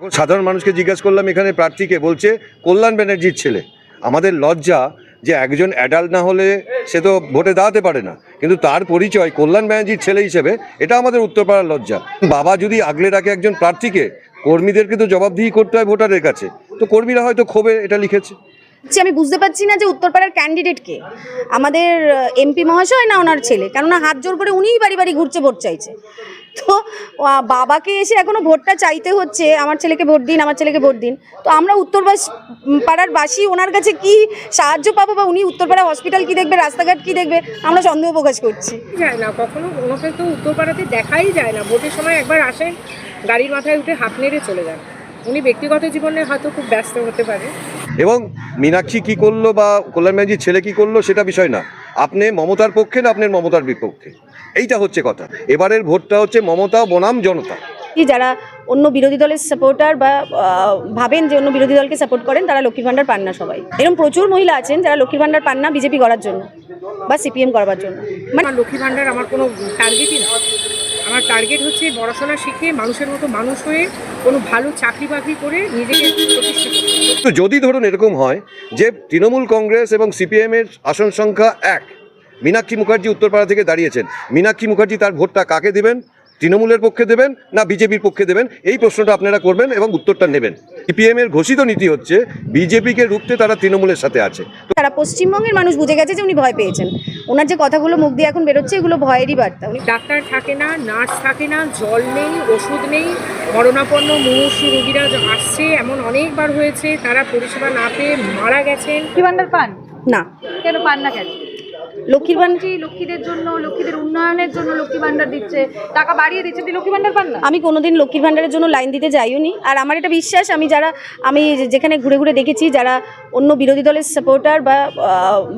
এখন সাধারণ মানুষকে জিজ্ঞাসা করলাম, এখানে প্রার্থীকে বলছে কল্যাণ ব্যানার্জির ছেলে। আমাদের লজ্জা যে একজন অ্যাডাল্ট না হলে সে তো ভোটে দাঁড়াতে পারে না, কিন্তু তার পরিচয় কল্যাণ ব্যানার্জির ছেলে হিসেবে, এটা আমাদের উত্তরপাড়ার লজ্জা। বাবা যদি আগলে রাখে একজন প্রার্থীকে, কর্মীদেরকে তো জবাবদিহি করতে হয় ভোটারের কাছে, তো কর্মীরা হয়তো ক্ষোভে এটা লিখেছে। আমি বুঝতে পারছি না যে উত্তরপাড়ার ক্যান্ডিডেট কে, আমাদের এমপি মহাশয় না ওনার ছেলে, কেননা হাত জোর করে উনিই বাড়ি বাড়ি ঘুরছে ভোট চাইছে। তো বাবাকে এসে এখনো ভোটটা চাইতে হচ্ছে, আমার ছেলেকে ভোট দিন, আমার ছেলেকে ভোট দিন। তো আমরা পাড়ার বাসী ওনার কাছে কি সাহায্য পাবো, বা উনি উত্তরপাড়া হসপিটাল কি দেখবে, রাস্তাঘাট কি দেখবে, আমরা সন্দেহ প্রকাশ করছি। যায় না, কখনো ওনাকে তো উত্তরপাড়াতে দেখাই যায় না। ভোটের সময় একবার আসেন, গাড়ির মাথায় উঠে হাত নেড়ে চলে যান। উনি ব্যক্তিগত জীবনে হয়তো খুব ব্যস্ত হতে পারে। এবং মীনাক্ষী কি করলো বা কল্যাণ ব্যানার্জির ছেলে কি করলো সেটা বিষয় না। আপনি মমতার পক্ষে না আপনার মমতার বিপক্ষে, এইটা হচ্ছে কথা। এবারের ভোটটা হচ্ছে মমতা বনাম জনতা। যারা অন্য বিরোধী দলের সাপোর্টার বা ভাবেন যে অন্য বিরোধী দলকে সাপোর্ট করেন, তারা লক্ষ্মীর ভান্ডার পান না। সবাই এরকম প্রচুর মহিলা আছেন যারা লক্ষ্মীর ভান্ডার পান না বিজেপি করার জন্য বা সিপিএম করবার জন্য। মানে লক্ষ্মী ভান্ডার আমার কোনো টার্গেটই না। আমার টার্গেট হচ্ছে পড়াশোনা শিখে মানুষের মতো মানুষ হয়ে কোনো ভালো চাকরি বাকরি করে নিজেকে প্রতিষ্ঠিত করতে। তো যদি ধরুন এরকম হয় যে তৃণমূল কংগ্রেস এবং সিপিএমের আসন সংখ্যা 1, মীনাক্ষী মুখার্জি উত্তরপাড়া থেকে দাঁড়িয়েছেন, মীনাক্ষী মুখার্জি তার ভোটটা কাকে দেবেন? তৃণমূলের পক্ষে দেবেন না বিজেপির পক্ষে দেবেন? এই প্রশ্নটা আপনারা করবেন এবং উত্তরটা নেবেন। সিপিএম এর ঘোষিত নীতি হচ্ছে বিজেপিকে রুখতে তারা তৃণমূলের সাথে আছে। তারা পশ্চিমবঙ্গের মানুষ বুঝে গেছে যে উনি ভয় পেয়েছেন। ওনার যে কথাগুলো মুখ দিয়ে এখন বেরোচ্ছে, এগুলো ভয়েরই বার্তা। উনি ডাক্তার থাকে না, নার্স থাকে না, জল নেই, ওষুধ নেই, মরণাপন্ন মুমূর্ষু রোগীরা আসছে, এমন অনেকবার হয়েছে, তারা পরিষেবা না পেয়ে মারা গেছেন। লক্ষ্মী ভান্ডার পান না। কেন পান না? কেন? লক্ষ্মীর ভান্ডার লক্ষ্মীদের জন্য, লক্ষ্মীদের উন্নয়নের জন্য লক্ষ্মী ভান্ডার দিচ্ছে, টাকা বাড়িয়ে দিচ্ছে, লক্ষ্মী ভান্ডার পান না? আমি কোনোদিন লক্ষ্মীর ভান্ডারের জন্য লাইন দিতে যাইও নি। আর আমার এটা বিশ্বাস, আমি যেখানে ঘুরে ঘুরে দেখেছি, যারা অন্য বিরোধী দলের সাপোর্টার বা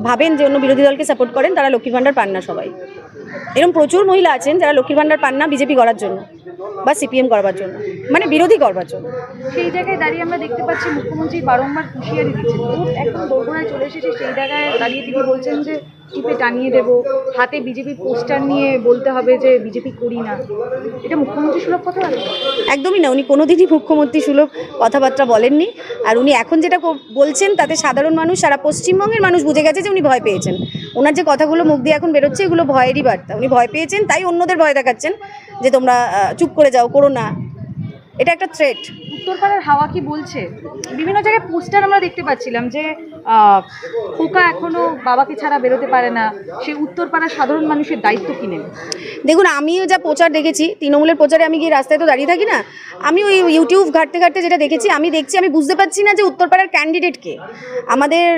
ভাবেন যে অন্য বিরোধী দলকে সাপোর্ট করেন, তারা লক্ষ্মীর ভান্ডার পান না। সবাই এরকম প্রচুর মহিলা আছেন যারা লক্ষ্মীর ভান্ডার পান না বিজেপি করার জন্য বা সিপিএম করবার জন্য, মানে বিরোধী করবার জন্য। সেই জায়গায় দাঁড়িয়ে আমরা দেখতে পাচ্ছি মুখ্যমন্ত্রী বারংবার হুঁশিয়ারি দিচ্ছেন, একদম দোরগোড়ায় চলে এসেছে। সেই জায়গায় দাঁড়িয়ে তিনি বলছেন যে টিপে টানিয়ে দেবো, হাতে বিজেপির পোস্টার নিয়ে বলতে হবে যে বিজেপি করি না। এটা মুখ্যমন্ত্রী সুলভ কথা বলে? একদমই না। উনি কোনোদিনই মুখ্যমন্ত্রী সুলভ কথাবার্তা বলেননি। আর উনি এখন যেটা বলছেন, তাতে সাধারণ মানুষ, সারা পশ্চিমবঙ্গের মানুষ বুঝে গেছে যে উনি ভয় পেয়েছেন। ওনার যে কথাগুলো মুখ দিয়ে এখন বেরোচ্ছে, এগুলো ভয়েরই বার্তা। উনি ভয় পেয়েছেন, তাই অন্যদের ভয় দেখাচ্ছেন যে তোমরা চুপ করে যাও, করো না। এটা একটা থ্রেট। উত্তরপাড়ার হাওয়া কি বলছে? বিভিন্ন জায়গায় পোস্টার আমরা দেখতে পাচ্ছিলাম যে খোকা এখনো বাবাকে ছাড়া বেরোতে পারে না, সে উত্তরপাড়ার সাধারণ মানুষের দায়িত্ব কি নেবে? দেখুন, আমিও যা প্রচার দেখেছি, তৃণমূলের প্রচারে আমি গিয়ে রাস্তায় তো দাঁড়িয়ে থাকি না, আমি ওই ইউটিউব ঘাঁটতে ঘাঁটতে যেটা দেখেছি, আমি বুঝতে পারছি না যে উত্তরপাড়ার ক্যান্ডিডেট কে, আমাদের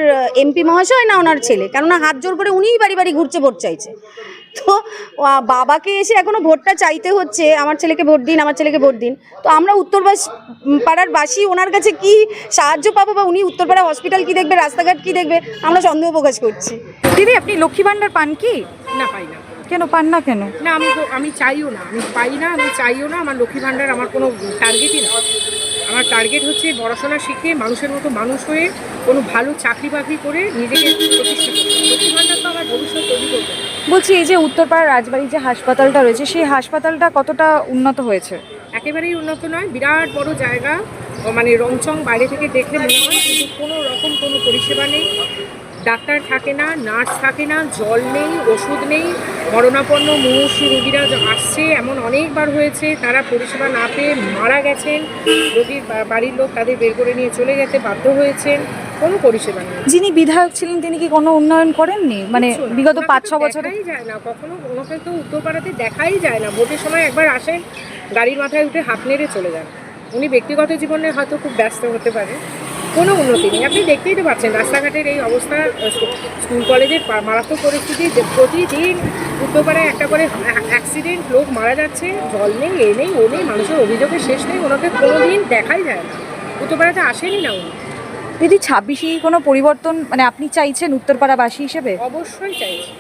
এমপি মহাশয় না ওনার ছেলে, কেননা হাত জোর করে উনিই বাড়ি বাড়ি ঘুরছে ভোট চাইছে। তো বাবাকে এসে এখনো ভোটটা চাইতে হচ্ছে, আমার ছেলেকে ভোট দিন, আমার ছেলেকে ভোট দিন। তো আমরা পাড়ার বাসী ওনার কাছে কি সাহায্য পাবো, বা উনি উত্তরপাড়া হসপিটাল কি দেখবে, রাস্তাঘাট কি দেখবে, আমরা সন্দেহ প্রকাশ করছি। দিদি, আপনি লক্ষ্মী ভান্ডার পান কি? না, পাই না। কেন পান না? কেন না, আমি চাইও না, আমি পাই না, আমি চাইও না। আমার লক্ষ্মী ভান্ডার আমার কোনো টার্গেটই না। আমার টার্গেট হচ্ছে পড়াশোনা শিখে মানুষের মতো মানুষ হয়ে কোনো ভালো চাকরি বাকরি করে নিজেকে প্রতিষ্ঠিত করতে। লক্ষ্মী ভান্ডার তো আমার ভবিষ্যৎ তৈরি করবে। বলছি, এই যে উত্তরপাড়া রাজবাড়ি যে হাসপাতালটা রয়েছে, সেই হাসপাতালটা কতটা উন্নত হয়েছে? একেবারেই উন্নত নয়, বিরাট বড় জায়গা, মানে রংচং বাইরে থেকে দেখলে মনে হয়, কিন্তু কোনো রকম কোনো পরিষেবা নেই। ডাক্তার থাকে না, নার্স থাকে না, জল নেই, ওষুধ নেই, মরণাপন্ন মুমূর্ষু রোগীরা আসছে, এমন অনেকবার হয়েছে, তারা পরিষেবা না পেয়ে মারা গেছেন। রোগীর বাড়ির লোক তাদের বের করে নিয়ে চলে যেতে বাধ্য হয়েছেন। কোনো পরিষেবা নেই। যিনি বিধায়ক ছিলেন তিনি কি কোনো উন্নয়ন করেননি? মানে বিগত 5-6 বছরে দেখাই যায় না, কখনো ওনাকে তো উত্তরপাড়াতে দেখাই যায় না। ভোটের সময় একবার আসেন, গাড়ির মাথায় উঠে হাত নেড়ে চলে যান। উনি ব্যক্তিগত জীবনে হয়তো খুব ব্যস্ত হতে পারে। কোনো উন্নতি নেই। আপনি দেখতেই তো পাচ্ছেন রাস্তাঘাটের এই অবস্থা, স্কুল কলেজের মারাত্মক পরিস্থিতি। যে প্রতিদিন উত্তরপাড়ায় একটা করে অ্যাক্সিডেন্ট, লোক মারা যাচ্ছে, জল নেই, এ নেই, ও নেই, মানুষের অভিযোগের শেষ নেই। ওনাকে কোনোদিন দেখাই যায় না, উত্তরপাড়াতে আসেনি না উনি। দিদি, 26-এই কোনো পরিবর্তন মানে আপনি চাইছেন উত্তরপাড়াবাসী হিসেবে? অবশ্যই চাইছি,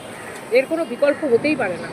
এর কোনো বিকল্প হতেই পারে না।